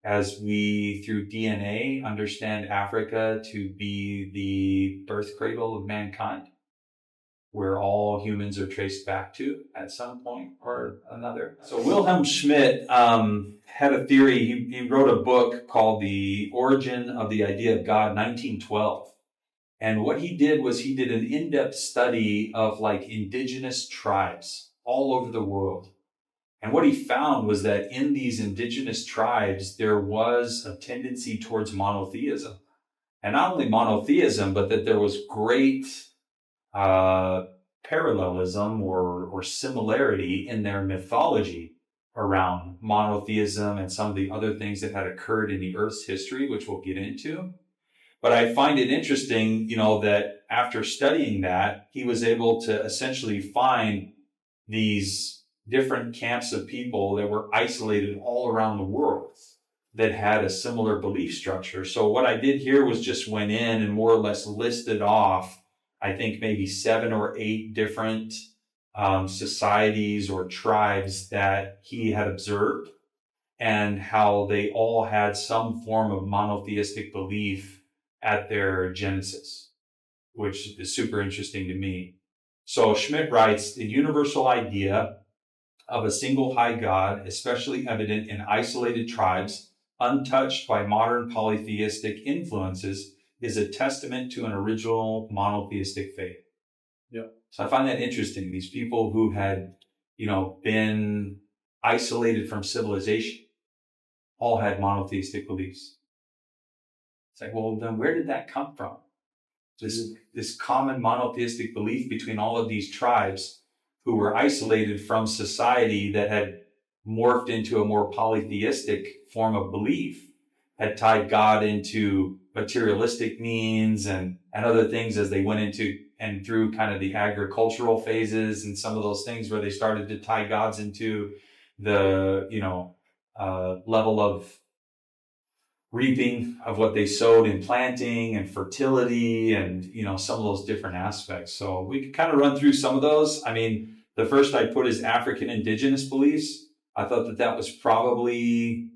as we, through DNA, understand Africa to be the birth cradle of mankind, where all humans are traced back to at some point or another. So Wilhelm Schmidt had a theory. He wrote a book called The Origin of the Idea of God, 1912. And what he did was he did an in-depth study of like indigenous tribes all over the world. And what he found was that in these indigenous tribes, there was a tendency towards monotheism. And not only monotheism, but that there was great parallelism or similarity in their mythology around monotheism and some of the other things that had occurred in the Earth's history, which we'll get into. But I find it interesting, that after studying that, he was able to essentially find these different camps of people that were isolated all around the world that had a similar belief structure. So what I did here was just went in and more or less listed off, I think maybe 7 or 8 different societies or tribes that he had observed and how they all had some form of monotheistic belief at their genesis, which is super interesting to me. So Schmidt writes, the universal idea of a single high God, especially evident in isolated tribes, untouched by modern polytheistic influences, is a testament to an original monotheistic faith. Yeah. So I find that interesting. These people who had, been isolated from civilization all had monotheistic beliefs. It's like, well, then where did that come from? This common monotheistic belief between all of these tribes who were isolated from society that had morphed into a more polytheistic form of belief, had tied God into materialistic means and other things as they went into and through kind of the agricultural phases and some of those things where they started to tie gods into the, level of reaping of what they sowed in planting and fertility and, some of those different aspects. So we could kind of run through some of those. I mean, the first I put is African indigenous beliefs. I thought that was probably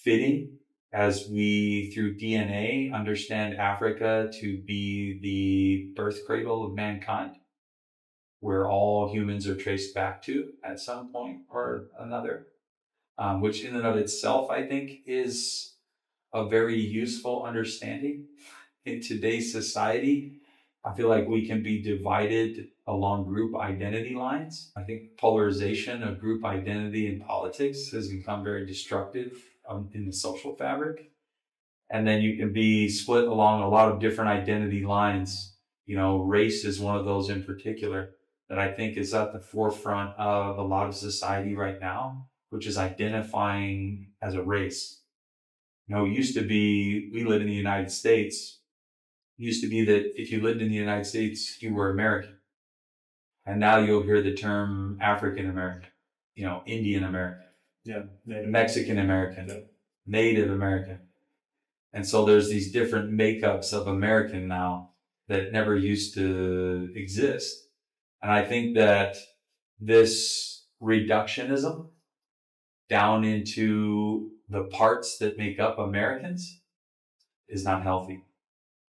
fitting as we, through DNA, understand Africa to be the birth cradle of mankind, where all humans are traced back to at some point or another. Which in and of itself, I think, is a very useful understanding in today's society. I feel like we can be divided along group identity lines. I think polarization of group identity in politics has become very destructive in the social fabric. And then you can be split along a lot of different identity lines. Race is one of those in particular that I think is at the forefront of a lot of society right now, which is identifying as a race. It used to be, we live in the United States, it used to be that if you lived in the United States, you were American. And now you'll hear the term African American, Indian American, Mexican American, Native American. And so there's these different makeups of American now that never used to exist. And I think that this reductionism down into the parts that make up Americans is not healthy.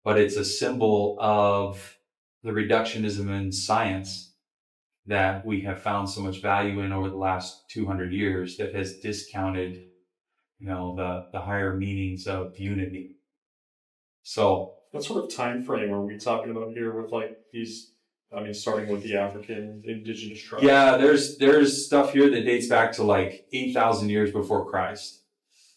But it's a symbol of the reductionism in science that we have found so much value in over the last 200 years that has discounted, the higher meanings of unity. So what sort of time frame are we talking about here with these? Starting with the African indigenous tribes. Yeah, there's stuff here that dates back to 8,000 years before Christ.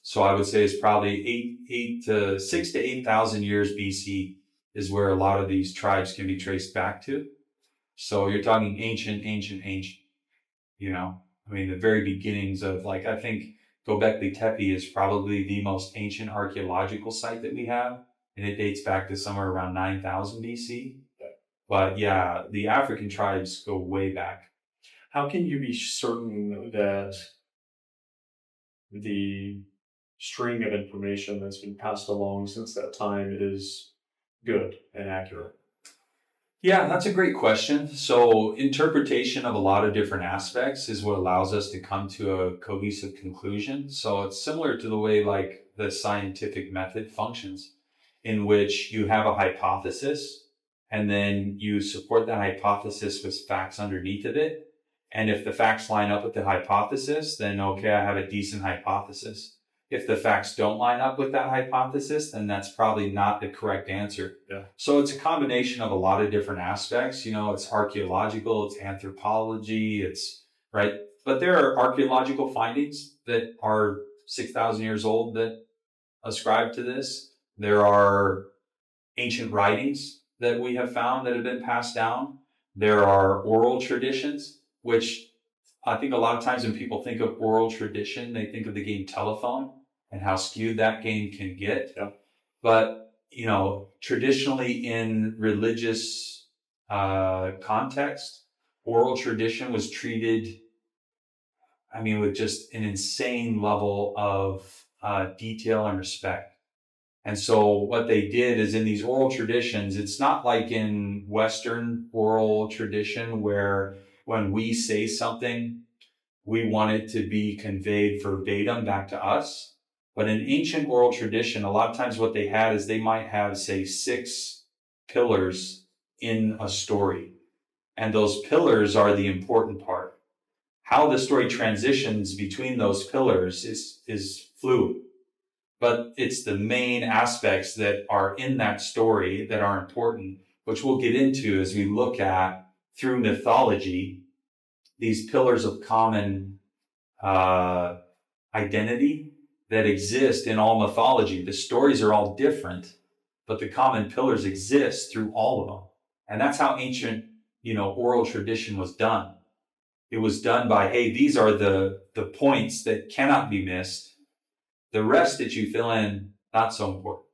So I would say it's probably 6 to 8,000 years BC is where a lot of these tribes can be traced back to. So you're talking ancient. The very beginnings of I think Göbekli Tepe is probably the most ancient archaeological site that we have, and it dates back to somewhere around 9,000 BC. But yeah, the African tribes go way back. How can you be certain that the string of information that's been passed along since that time is good and accurate? Yeah, that's a great question. So, interpretation of a lot of different aspects is what allows us to come to a cohesive conclusion. So, it's similar to the way like the scientific method functions, in which you have a hypothesis and then you support that hypothesis with facts underneath of it. And if the facts line up with the hypothesis, then okay, I have a decent hypothesis. If the facts don't line up with that hypothesis, then that's probably not the correct answer. Yeah. So it's a combination of a lot of different aspects. You know, it's archaeological, it's anthropology, it's right. But there are archaeological findings that are 6,000 years old that ascribe to this. There are ancient writings that we have found that have been passed down. There are oral traditions, which I think a lot of times when people think of oral tradition, they think of the game telephone and how skewed that game can get. Yeah. But, you know, traditionally in religious context, oral tradition was treated, I mean, with just an insane level of detail and respect. And so what they did is in these oral traditions, it's not like in Western oral tradition where when we say something, we want it to be conveyed verbatim back to us. But in ancient oral tradition, a lot of times what they had is they might have, say, 6 pillars in a story. And those pillars are the important part. How the story transitions between those pillars is fluid. But it's the main aspects that are in that story that are important, which we'll get into as we look at through mythology, these pillars of common identity that exist in all mythology. The stories are all different, but the common pillars exist through all of them. And that's how ancient, you know, oral tradition was done. It was done by, hey, these are the points that cannot be missed. The rest that you fill in, not so important.